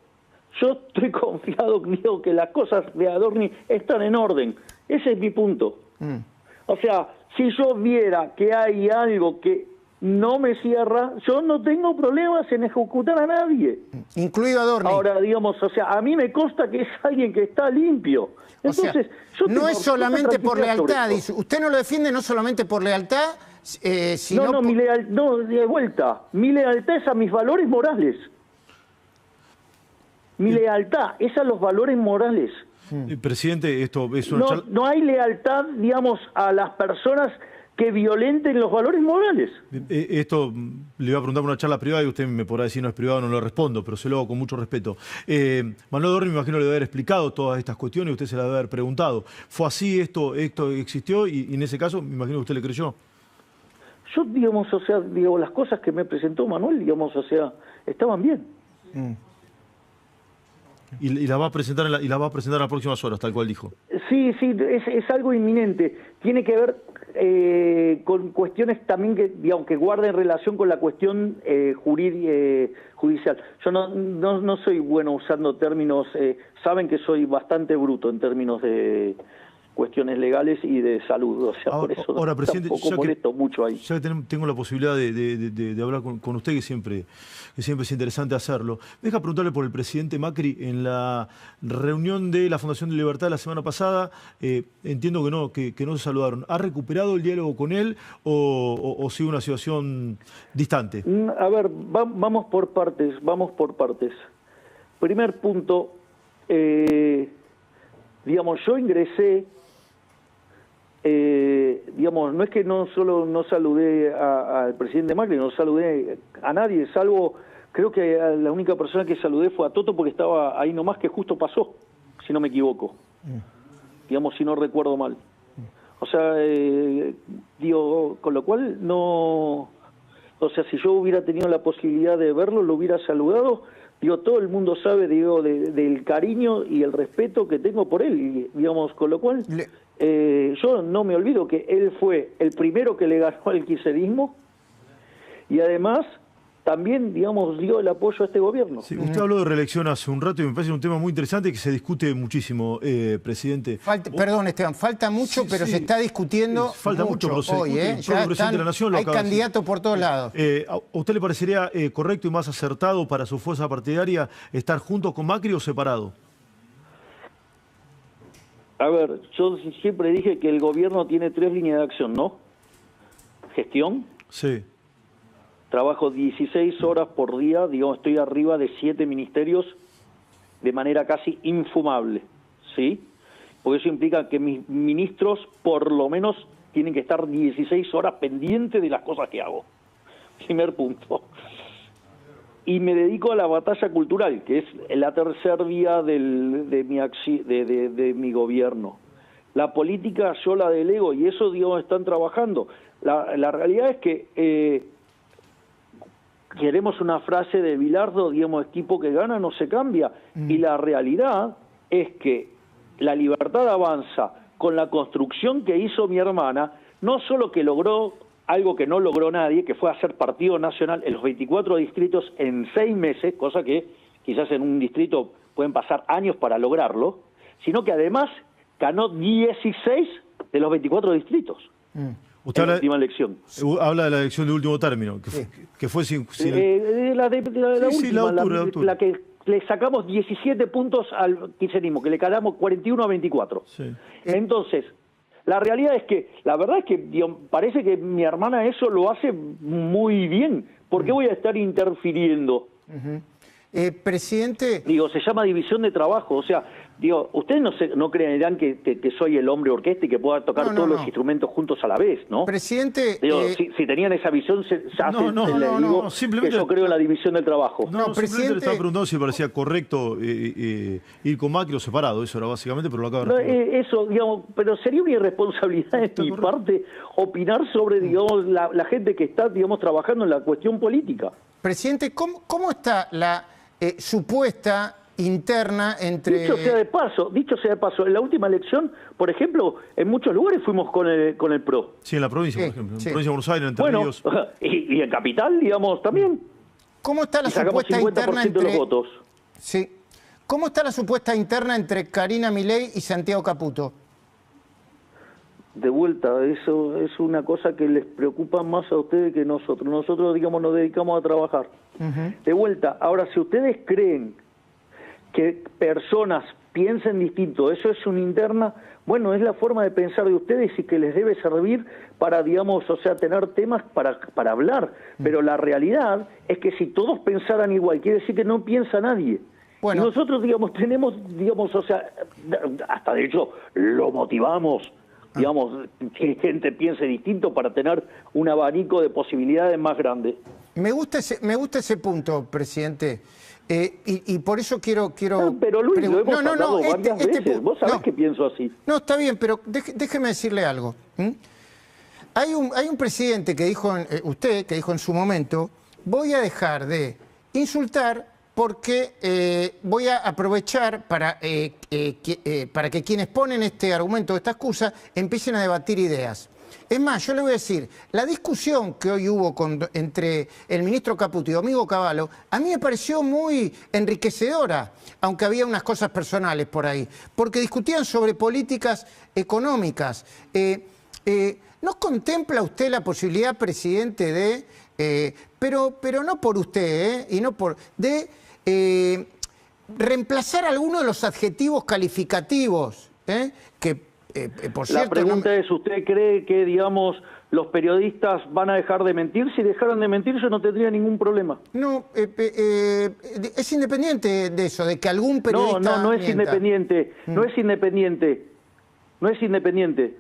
yo estoy confiado, digo, que las cosas de Adorni están en orden. Ese es mi punto. O sea, si yo viera que hay algo que no me cierra, yo no tengo problemas en ejecutar a nadie. Incluido Adorni. Ahora, digamos, o sea, a mí me consta que es alguien que está limpio. Entonces, o sea, yo no es solamente por lealtad, dice. usted no lo defiende no solamente por lealtad, sino No, de vuelta. Mi lealtad es a mis valores morales. Mi lealtad es a los valores morales. Presidente, esto es una charla... No hay lealtad, digamos, a las personas que violenten los valores morales. Esto le iba a preguntar por una charla privada y usted me podrá decir no es privado, no lo respondo, pero se lo hago con mucho respeto. Manuel Adorni, me imagino, le debe haber explicado todas estas cuestiones y usted se las debe haber preguntado. ¿Fue así esto existió y en ese caso me imagino que usted le creyó? Yo, digamos, o sea, digo, las cosas que me presentó Manuel, digamos, o sea, estaban bien. Y la va a presentar en las próximas horas, tal cual dijo. Sí, es algo inminente. Tiene que ver con cuestiones también que, digamos, que guarden relación con la cuestión judicial. Yo no soy bueno usando términos, saben que soy bastante bruto en términos de cuestiones legales y de salud, o sea, por eso presidente, tampoco molesto mucho ahí. Ya que tengo la posibilidad de hablar con usted, que siempre es interesante hacerlo. Deja preguntarle por el presidente Macri en la reunión de la Fundación de Libertad la semana pasada. Entiendo que no se saludaron. ¿Ha recuperado el diálogo con él o sigue una situación distante? A ver, vamos por partes. Primer punto, digamos, yo ingresé, digamos, no es que no saludé al presidente Macri, no saludé a nadie, salvo, creo que la única persona que saludé fue a Toto porque estaba ahí nomás, que justo pasó, si no me equivoco, digamos, si no recuerdo mal. O sea, digo, con lo cual no, o sea, si yo hubiera tenido la posibilidad de verlo, lo hubiera saludado. Digo, todo el mundo sabe, digo, del cariño y el respeto que tengo por él, y, digamos, con lo cual yo no me olvido que él fue el primero que le ganó al kirchnerismo y además también, digamos, dio el apoyo a este gobierno. Sí, usted habló de reelección hace un rato y me parece un tema muy interesante que se discute muchísimo, presidente. Perdón, Esteban, falta mucho, pero se está discutiendo falta mucho, pero se hoy, discute. Ya presidente de la Nación lo hay acaba de decir. candidatos por todos lados. ¿A usted le parecería correcto y más acertado para su fuerza partidaria estar juntos con Macri o separado? A ver, yo siempre dije que el gobierno tiene 3 líneas de acción, ¿no? Gestión. Sí. Trabajo 16 horas por día, digamos, estoy arriba de 7 ministerios de manera casi infumable, ¿sí? Porque eso implica que mis ministros por lo menos tienen que estar 16 horas pendientes de las cosas que hago. Primer punto. Y me dedico a la batalla cultural, que es la tercera vía de mi gobierno. La política yo la delego y eso, digamos, están trabajando. La realidad es que queremos una frase de Bilardo, digamos, equipo que gana no se cambia. Y la realidad es que la libertad avanza con la construcción que hizo mi hermana, no solo que logró algo que no logró nadie, que fue hacer partido nacional en los 24 distritos en 6 meses, cosa que quizás en un distrito pueden pasar años para lograrlo, sino que además ganó 16 de los 24 distritos. Usted en la última elección. Habla de la elección de último término, que fue sin la última, la que le sacamos 17 puntos al kirchnerismo, que le ganamos 41 a 24. Sí. Entonces, la realidad es que, la verdad es que parece que mi hermana eso lo hace muy bien. ¿Por qué voy a estar interfiriendo? Presidente... Digo, se llama división de trabajo, o sea, digo, ustedes no creerán que soy el hombre orquesta y que pueda tocar todos los instrumentos juntos a la vez, ¿no? Presidente... Digo, si tenían esa visión, simplemente yo creo en la división del trabajo. No, presidente... le estaba preguntando si parecía correcto ir con Macri o separado, eso era básicamente, pero lo acaba de responder. Eso, digamos, pero sería una irresponsabilidad de mi parte opinar sobre, digamos, la gente que está, digamos, trabajando en la cuestión política. Presidente, ¿cómo está la supuesta interna entre... Dicho sea de paso, en la última elección, por ejemplo, en muchos lugares fuimos con el PRO. Sí, en la provincia, por ejemplo, en la provincia de Buenos Aires, en Entre Ríos. Y en Capital, digamos, también. ¿Cómo está la supuesta interna entre... de los votos. Sí. ¿Cómo está la supuesta interna entre Karina Milei y Santiago Caputo? De vuelta, eso es una cosa que les preocupa más a ustedes que nosotros. Nosotros, digamos, nos dedicamos a trabajar. De vuelta, ahora, si ustedes creen que personas piensen distinto, eso es una interna, bueno, es la forma de pensar de ustedes y que les debe servir para, digamos, o sea, tener temas para hablar. Pero la realidad es que si todos pensaran igual, quiere decir que no piensa nadie. Bueno. Y nosotros, digamos, tenemos, digamos, o sea, hasta de hecho lo motivamos, digamos, que gente piense distinto para tener un abanico de posibilidades más grande. Me gusta ese punto, presidente. Y por eso quiero... No, pero Luis, lo hemos hablado varias veces. Vos sabés que pienso así. No, está bien, pero déjeme decirle algo. Hay un presidente que dijo, usted, que dijo en su momento, voy a dejar de insultar porque voy a aprovechar para que quienes ponen este argumento, esta excusa, empiecen a debatir ideas. Es más, yo le voy a decir, la discusión que hoy hubo entre el ministro Caputo y Domingo Cavallo, a mí me pareció muy enriquecedora, aunque había unas cosas personales por ahí, porque discutían sobre políticas económicas. ¿No contempla usted la posibilidad, presidente, pero no por usted, y no por... reemplazar algunos de los adjetivos calificativos, que por cierto... La pregunta es, ¿usted cree que, digamos, los periodistas van a dejar de mentir? Si dejaran de mentir, yo no tendría ningún problema. No, es independiente de eso, de que algún periodista no es independiente, no es independiente, no es independiente.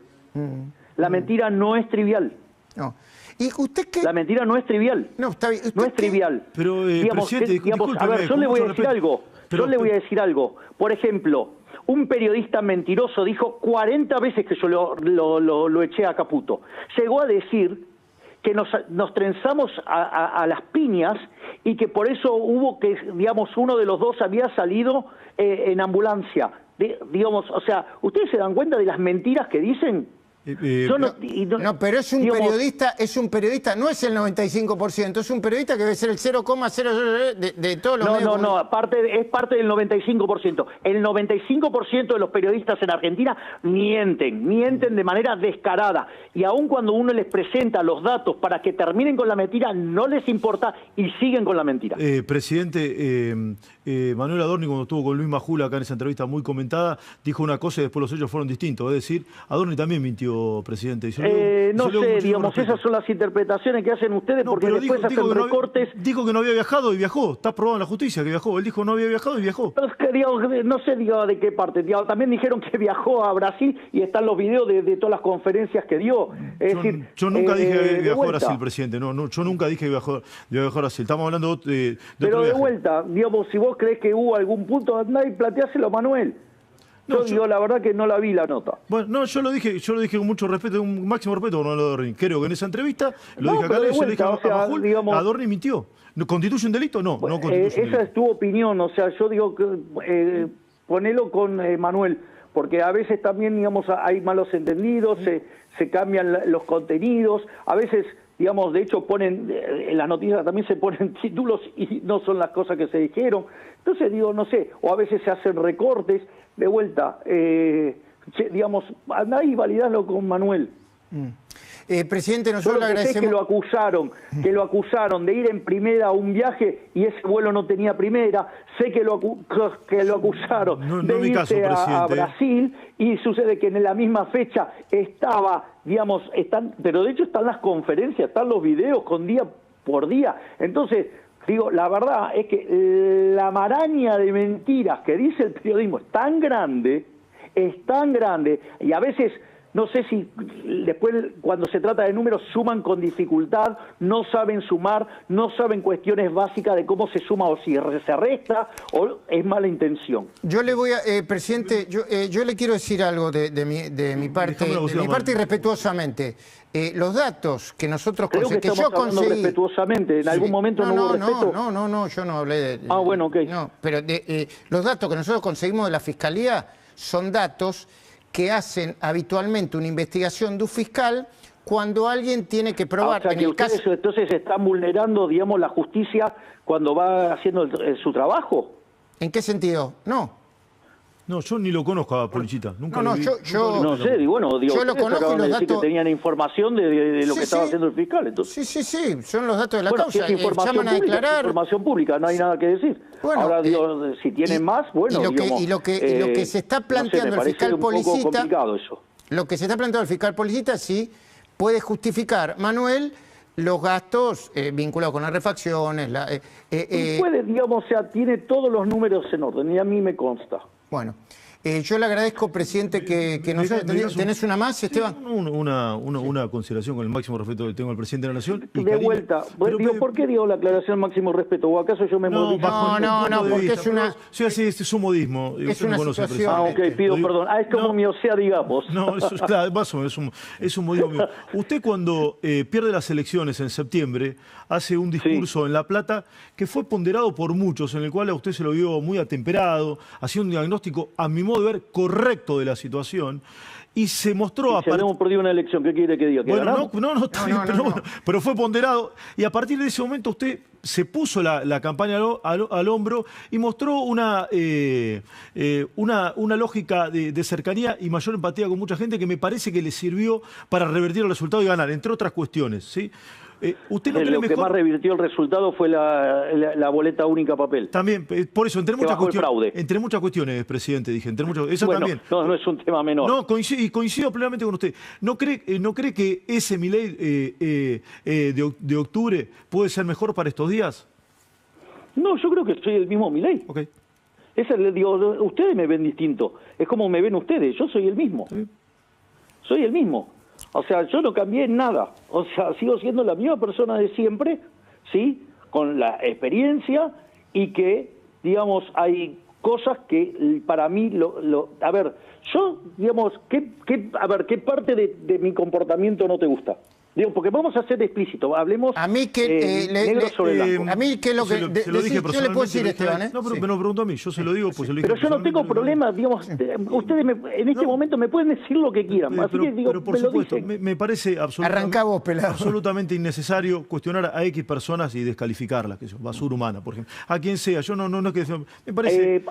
La mentira no es trivial. No. ¿Y usted qué? La mentira no es trivial. No, está bien. No es trivial. Pero, digamos, presidente, a ver, yo le voy a decir algo. Yo le voy a decir algo. Por ejemplo, un periodista mentiroso dijo 40 veces que yo lo eché a Caputo. Llegó a decir que nos trenzamos a las piñas y que por eso hubo que, digamos, uno de los dos había salido en ambulancia. Digamos, o sea, ¿ustedes se dan cuenta de las mentiras que dicen? No, pero es un periodista, no es el 95%, es un periodista que debe ser el 0,00 de todos los medios. No, es parte del 95%. El 95% de los periodistas en Argentina mienten de manera descarada. Y aun cuando uno les presenta los datos para que terminen con la mentira, no les importa y siguen con la mentira. Presidente, Manuel Adorni, cuando estuvo con Luis Majula acá en esa entrevista muy comentada, dijo una cosa y después los hechos fueron distintos. Es decir, Adorni también mintió, presidente. No sé, digamos, esas son las interpretaciones que hacen ustedes, porque después hacen recortes. Dijo que no había viajado y viajó. Está probado en la justicia que viajó. Él dijo que no había viajado y viajó. No sé de qué parte. También dijeron que viajó a Brasil y están los videos de todas las conferencias que dio. Yo nunca dije que viajó a Brasil, presidente. No, yo nunca dije que viajó a Brasil. Estamos hablando de pero de vuelta, digamos, si vos crees que hubo algún punto, andá y planteáselo a Manuel. Yo la verdad que no la vi la nota. Bueno, no, yo lo dije con mucho respeto, un máximo respeto con Adorni. Creo que en esa entrevista, lo dije acá, se lo dije a Majul, digamos, Adorni mintió. ¿Constituye un delito? No, no constituye un delito. Esa es tu opinión, o sea, yo digo que ponelo con Manuel, porque a veces también, digamos, hay malos entendidos, se cambian los contenidos, a veces digamos, de hecho ponen, en las noticias también se ponen títulos y no son las cosas que se dijeron. Entonces digo, no sé, o a veces se hacen recortes, de vuelta, digamos, andá y validalo con Manuel. Presidente, nosotros le agradecemos... Sé que lo acusaron de ir en primera a un viaje y ese vuelo no tenía primera. Sé que lo acusaron de irse a Brasil, y sucede que en la misma fecha estaba, digamos, pero de hecho están las conferencias, están los videos con día por día. Entonces, digo, la verdad es que la maraña de mentiras que dice el periodismo es tan grande, y a veces... No sé si después, cuando se trata de números, suman con dificultad, no saben sumar, no saben cuestiones básicas de cómo se suma o si se resta, o es mala intención. Yo le voy a, presidente, yo le quiero decir algo de mi parte y respetuosamente. Los datos que nosotros conseguimos, que yo conseguí... respetuosamente, en algún momento no hubo respeto. No, yo no hablé de... Ah, bueno, ok. No, pero los datos que nosotros conseguimos de la Fiscalía son datos que hacen habitualmente una investigación de un fiscal cuando alguien tiene que probar... O sea, que ustedes entonces están vulnerando, digamos, la justicia cuando va haciendo su trabajo. ¿En qué sentido? No, yo ni lo conozco a Polichita. Nunca lo vi. Yo no sé, bueno, digo, yo lo conozco y los datos... que tenían información de lo que estaba haciendo el fiscal. Entonces. Sí, son los datos de la causa. Si es información pública, no hay nada que decir. Bueno, ahora, digo, si tienen más, bueno... Y lo que se está planteando el fiscal Policita... Eso. Lo que se está planteando el fiscal Policita sí puede justificar, Manuel, los gastos vinculados con las refacciones... puede, digamos, o sea, tiene todos los números en orden, y a mí me consta. Bueno, yo le agradezco, presidente, que nos ¿Tenés una más, Esteban? Sí, una consideración con el máximo respeto que tengo al presidente de la Nación. De vuelta, ¿por qué digo la aclaración máximo respeto? ¿O acaso yo me modifico? No, porque es una... Sí, es un modismo. Es una situación... Ok, pido perdón. Es como mi osea, digamos. No, eso es claro, más o menos, es un modismo mío. Usted cuando pierde las elecciones en septiembre, hace un discurso en La Plata que fue ponderado por muchos, en el cual a usted se lo vio muy atemperado, hacía un diagnóstico, a mi modo de ver, correcto de la situación, y se mostró... Si habíamos perdido una elección, ¿qué quiere que diga? Bueno, pero fue ponderado, y a partir de ese momento usted se puso la campaña al hombro y mostró una lógica de cercanía y mayor empatía con mucha gente que me parece que le sirvió para revertir el resultado y ganar, entre otras cuestiones, ¿sí? ¿Usted no cree lo que más revirtió el resultado fue la boleta única papel. También, por eso, entre muchas cuestiones, presidente, dije, eso bueno, también. No es un tema menor. No, coincido plenamente con usted. ¿No cree que ese Milei de octubre puede ser mejor para estos días? No, yo creo que soy el mismo Milei. Okay. Digo, ustedes me ven distinto. Es como me ven ustedes, yo soy el mismo. ¿Sí? Soy el mismo. O sea, yo no cambié en nada. O sea, sigo siendo la misma persona de siempre, ¿sí? Con la experiencia y que, digamos, hay cosas que para mí... A ver, yo, digamos, ¿qué parte de mi comportamiento no te gusta? Digo, porque vamos a ser explícitos, hablemos a mí que negro sobre blanco. A mí que lo que se lo dije yo le puedo decir, Esteban, ¿eh? No, pero me lo preguntó a mí, yo se lo digo, pues se lo dije. Pero yo no tengo problema, digamos, ustedes en este momento me pueden decir lo que quieran, así que digo, pero por supuesto, me parece absolutamente innecesario cuestionar a X personas y descalificarlas, que es basura humana, por ejemplo. A quien sea, yo no es que... Me parece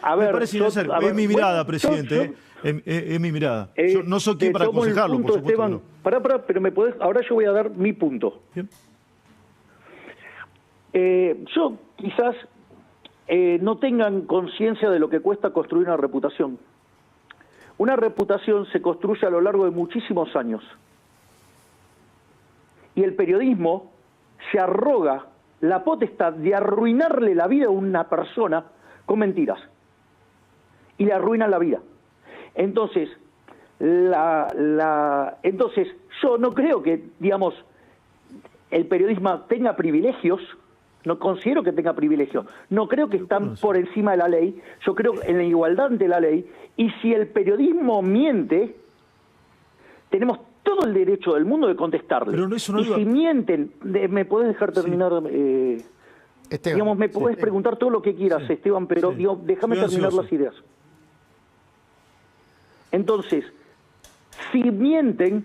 innecesario. Es mi mirada, presidente, es mi mirada. Yo no soy quien para aconsejarlo, por supuesto. Esteban, pero me podés, ahora yo voy a dar mi punto. Bien. Yo quizás no tengan conciencia de lo que cuesta construir una reputación. Una reputación se construye a lo largo de muchísimos años. Y el periodismo se arroga la potestad de arruinarle la vida a una persona con mentiras. Y le arruinan la vida. Entonces, entonces yo no creo que, digamos, el periodismo tenga privilegios, no considero que tenga privilegios, no creo que están por encima de la ley, yo creo en la igualdad ante la ley, y si el periodismo miente, tenemos todo el derecho del mundo de contestarle. Pero eso no y si mienten, ¿me podés dejar terminar? Sí. Esteban, digamos, me podés preguntar todo lo que quieras, Esteban, pero digo, déjame terminar las ideas. Entonces, si mienten,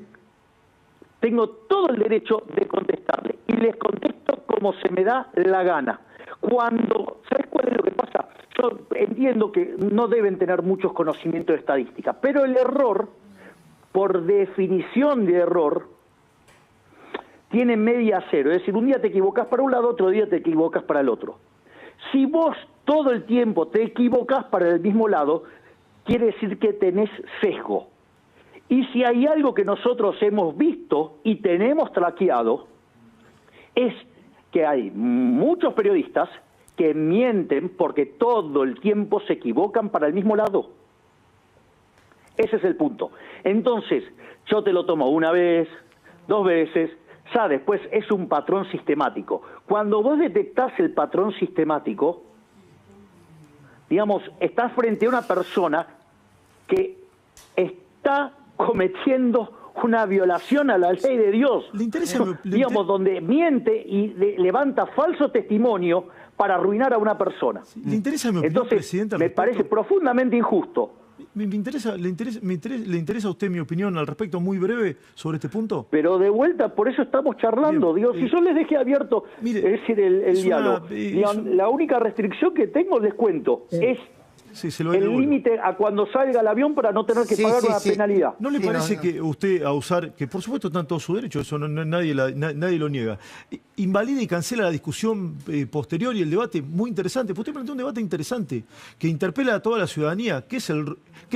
tengo todo el derecho de contestarle. y les contesto como se me da la gana. ¿Sabes cuál es lo que pasa? Yo entiendo que no deben tener muchos conocimientos de estadística, pero el error, por definición de error, tiene media cero. Es decir, un día te equivocas para un lado, otro día te equivocas para el otro. Si vos todo el tiempo te equivocas para el mismo lado, quiere decir que tenés sesgo. Y si hay algo que nosotros hemos visto y tenemos traqueado, es que hay muchos periodistas que mienten porque todo el tiempo se equivocan para el mismo lado. Ese es el punto. Entonces, yo te lo tomo una vez, 2 veces, ya después es un patrón sistemático. Cuando vos detectás el patrón sistemático, digamos, estás frente a una persona que está cometiendo una violación a la ley de Dios, digamos, donde miente y levanta falso testimonio para arruinar a una persona. ¿Le interesa mi opinión, entonces, presidente? Me parece profundamente injusto. ¿Le interesa a usted mi opinión al respecto, muy breve, sobre este punto? Pero de vuelta, por eso estamos charlando. Digo, si yo les dejé abierto, mire, es decir, el diálogo. La única restricción que tengo, les cuento, es el límite a cuando salga el avión para no tener que pagar una penalidad. ¿No le parece que usted, a usar, que por supuesto está en todo su derecho, eso nadie lo niega, invalida y cancela la discusión posterior y el debate muy interesante? Porque usted plantea un debate interesante que interpela a toda la ciudadanía, que es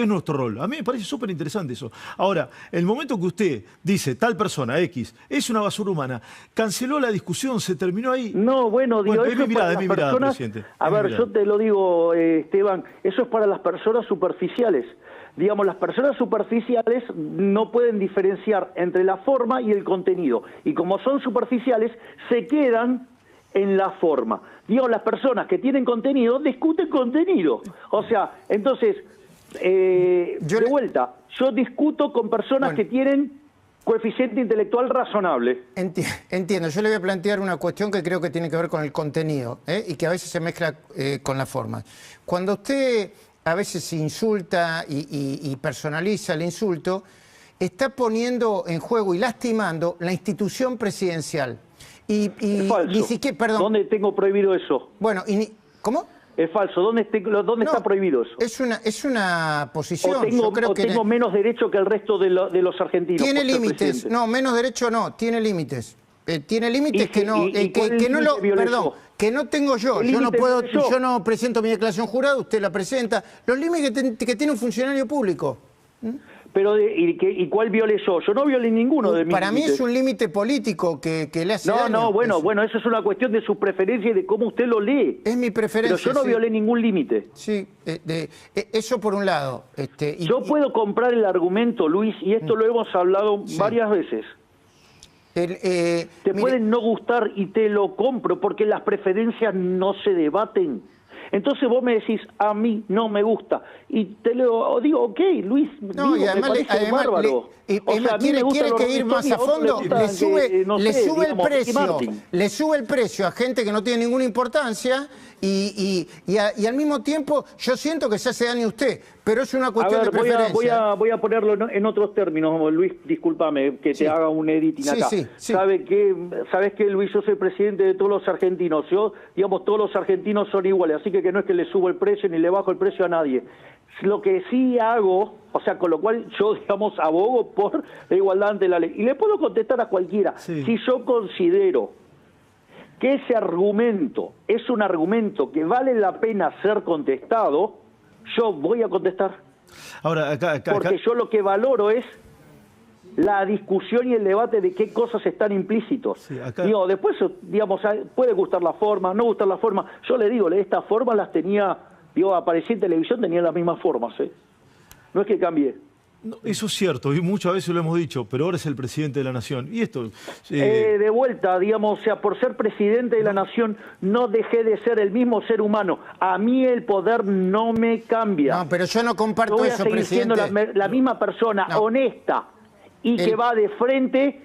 nuestro rol. A mí me parece súper interesante eso. Ahora, el momento que usted dice, tal persona, X, es una basura humana, canceló la discusión, se terminó ahí. No, bueno, digo, es mi mirada, presidente. A ver, yo te lo digo, Esteban, eso es para las personas superficiales. Digamos, las personas superficiales no pueden diferenciar entre la forma y el contenido. Y como son superficiales, se quedan en la forma. Digamos, las personas que tienen contenido discuten contenido. O sea, entonces, de vuelta, yo discuto con personas que tienen coeficiente intelectual razonable. Entiendo. Yo le voy a plantear una cuestión que creo que tiene que ver con el contenido, y que a veces se mezcla con la forma. Cuando usted a veces insulta y personaliza el insulto, está poniendo en juego y lastimando la institución presidencial. Es falso. Ni siquiera, perdón. ¿Dónde tengo prohibido eso? Bueno, ¿cómo? Es falso. ¿Dónde está prohibido eso? Es una posición. Tengo menos derecho que el resto de los argentinos. Tiene límites. No, menos derecho no. Tiene límites. Tiene límites que no tengo yo. Yo no presento mi declaración jurada, usted la presenta. Los límites que tiene un funcionario público. Pero ¿y cuál violé yo? Yo no violé ninguno de mis Para mí límites. es un límite político que le hace daño. Bueno, eso es una cuestión de su preferencia y de cómo usted lo lee. Es mi preferencia. Pero yo no violé ningún límite. Sí, eso por un lado. Yo puedo comprar el argumento, Luis, y esto lo hemos hablado varias veces. Pueden no gustar y te lo compro, porque las preferencias no se debaten. Entonces vos me decís, a mí no me gusta. Y te lo digo, ok, Luis, no, y además, me parece bárbaro. Quiere que ir más a fondo, le sube el precio a gente que no tiene ninguna importancia y al mismo tiempo yo siento que se hace daño a usted, pero es una cuestión de preferencia. Voy a ponerlo en otros términos, Luis, discúlpame que te haga un editing acá. ¿Sabes qué, Luis? Yo soy presidente de todos los argentinos. Todos los argentinos son iguales, así que no es que le subo el precio ni le bajo el precio a nadie. Lo que sí hago, o sea, con lo cual yo, abogo por la igualdad ante la ley. Y le puedo contestar a cualquiera. Si yo considero que ese argumento es un argumento que vale la pena ser contestado, yo voy a contestar. Ahora, porque yo lo que valoro es la discusión y el debate de qué cosas están implícitos. Después, puede gustar la forma, no gustar la forma. Yo le digo, estas formas las tenía, aparecí en televisión, tenía las mismas formas. No es que cambie. No, eso es cierto, y muchas veces lo hemos dicho, pero ahora es el presidente de la nación. Y esto... de vuelta, por ser presidente de la nación, no dejé de ser el mismo ser humano. A mí el poder no me cambia. No, pero yo no comparto eso, presidente. Voy a seguir siendo la misma persona, honesta, y que va de frente,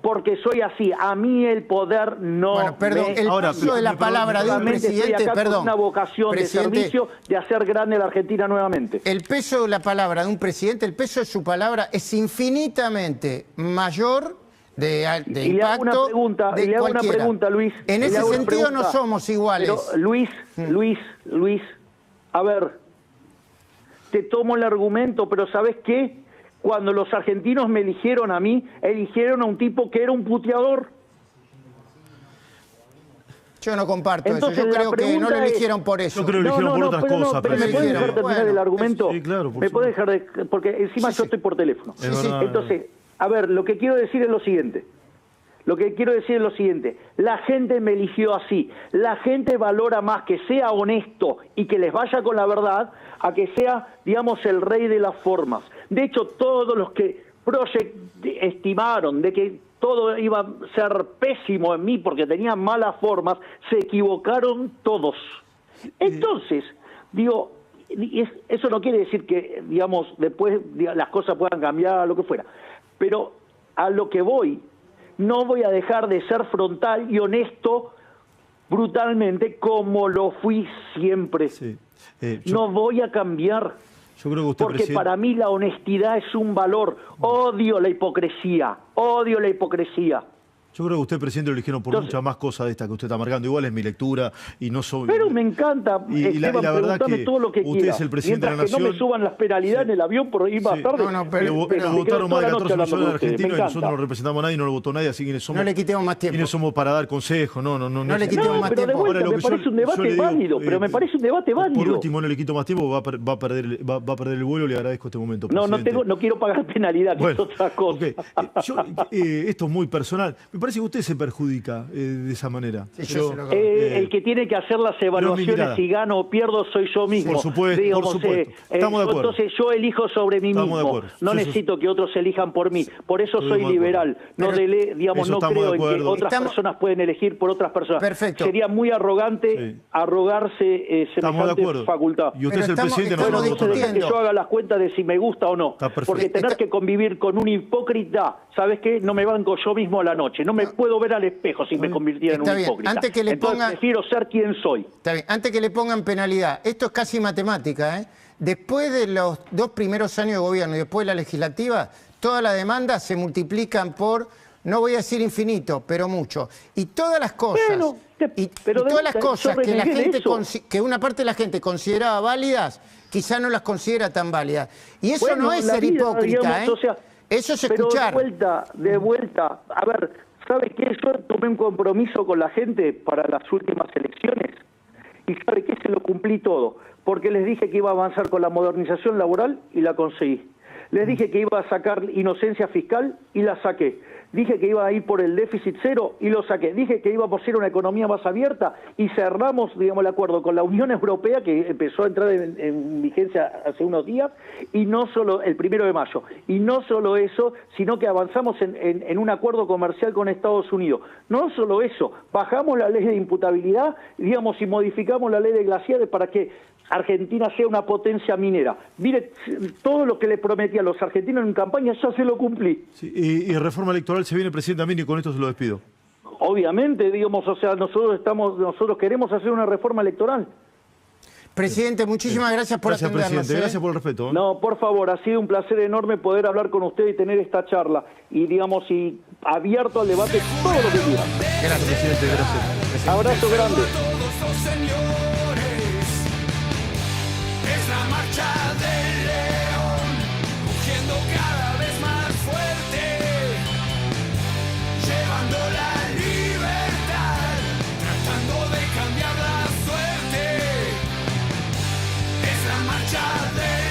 porque soy así. A mí el poder no el peso de la palabra de un presidente, con una vocación de servicio de hacer grande la Argentina nuevamente. El peso de la palabra de un presidente, el peso de su palabra es infinitamente mayor de y le hago una impacto pregunta, de y le hago una cualquiera. pregunta, Luis. En le ese hago una sentido pregunta. no somos iguales. Pero, Luis, a ver, te tomo el argumento, pero ¿sabes qué? Cuando los argentinos me eligieron a mí, eligieron a un tipo que era un puteador. Yo no comparto Entonces, eso. Yo la creo que no pregunta lo es- eligieron por eso. Yo creo que lo eligieron por otras pero cosas. pero ¿me presidente. puede dejar terminar el Bueno, argumento? sí, claro, por ¿Me puede supuesto. dejar de...? Porque encima Sí, yo sí. estoy por teléfono. Es verdad. Entonces, a ver, lo que quiero decir es lo siguiente. La gente me eligió así. La gente valora más que sea honesto y que les vaya con la verdad a que sea, digamos, el rey de las formas. De hecho, todos los que estimaron de que todo iba a ser pésimo en mí porque tenía malas formas, se equivocaron todos. Entonces, digo, eso no quiere decir que, digamos, después las cosas puedan cambiar, lo que fuera. Pero a lo que voy, no voy a dejar de ser frontal y honesto brutalmente como lo fui siempre. Sí. No voy a cambiar. Yo creo que usted, Porque presidente, para mí la honestidad es un valor. Odio la hipocresía. yo creo que usted, presidente, lo eligieron por Entonces- muchas más cosas de estas que usted está marcando. Igual es mi lectura y no soy... Pero me encanta, Y la Esteban, verdad preguntame que todo lo que usted quiera. es el presidente de la Mientras que no me Nación. suban las penalidades en el avión por ir más Sí. tarde. No, pero- Lo pero- votaron más de 14 millones de Me argentinos y nosotros encanta. no representamos a nadie, no lo votó nadie, así que somos, No le quitemos más tiempo. ¿quiénes somos para dar consejos? No le quitemos No, más pero de tiempo. vuelta, Ahora, lo me que yo- parece un yo debate le digo, válido, pero me parece un debate válido. Por último, no le quito más tiempo, va a perder el vuelo, le agradezco este momento, No, presidente. no quiero pagar penalidad, que Bueno, es otra cosa. ok. Esto es muy personal. Me parece que usted se perjudica de esa manera. Sí, yo Pero, se lo- El que tiene que hacer las mirada. evaluaciones si gano o pierdo soy yo mismo. Por supuesto, Digamos, por supuesto. Estamos de acuerdo. Entonces yo elijo sobre mí Estamos de mismo. acuerdo. No Sí, necesito que otros elijan por mí. Por eso Estamos soy de acuerdo. liberal. No, Pero- digamos, Eso no estamos creo de en que acuerdo. otras Estamos- personas pueden elegir por otras personas. Perfecto. Sería muy arrogante Sí. arrogarse Estamos de semejante acuerdo. facultad. Y usted Pero es el estamos- presidente, estamos nosotros no votamos Deja nada. que yo haga las cuentas de si me gusta o no. Está perfecto. Porque tener que convivir con un hipócrita, ¿sabes qué? No me banco yo mismo a la noche. No me puedo ver al espejo si me convirtiera en Está un bien. hipócrita. Antes que le Entonces ponga- prefiero ser quien soy. Está bien. Antes que le pongan penalidad, esto es casi matemática, ¿eh? Después de los 2 primeros años de gobierno y después de la legislativa, todas las demandas se multiplican por, no voy a decir infinito, pero mucho. Y todas las cosas, Bueno, pero y todas las yo cosas que la renegué de gente eso. que una parte de la gente consideraba válidas, quizá no las considera tan válidas. Y eso Bueno, no es la ser vida, hipócrita, digamos, ¿eh? o sea, Eso es pero escuchar. de vuelta, a ver, ¿sabe qué? Yo tomé un compromiso con la gente para las últimas elecciones y ¿sabe qué? Se lo cumplí todo, porque les dije que iba a avanzar con la modernización laboral y la conseguí. Les dije que iba a sacar inocencia fiscal y la saqué. Dije que iba a ir por el déficit cero y lo saqué. Dije que iba a ser una economía más abierta y cerramos, digamos, el acuerdo con la Unión Europea, que empezó a entrar en vigencia hace unos días, y no solo el 1 de mayo. Y no solo eso, sino que avanzamos en un acuerdo comercial con Estados Unidos. No solo eso, bajamos la ley de imputabilidad, digamos, y modificamos la ley de glaciares para que Argentina sea una potencia minera. Mire, todo lo que le prometí a los argentinos en campaña ya se lo cumplí. Sí, y reforma electoral se viene, presidente, también, y con esto se lo despido. Obviamente, digamos, o sea, nosotros queremos hacer una reforma electoral. Presidente, muchísimas gracias por Gracias, atendernos. presidente. ¿eh? Gracias por el respeto. ¿eh? No, por favor, ha sido un placer enorme poder hablar con usted y tener esta charla. Y, digamos, y abierto al debate todo lo que quiera. Gracias, presidente. Gracias. Abrazo grande. Todos los señores, es la marcha del león, rugiendo cada vez más fuerte, llevando la libertad, tratando de cambiar la suerte, es la marcha del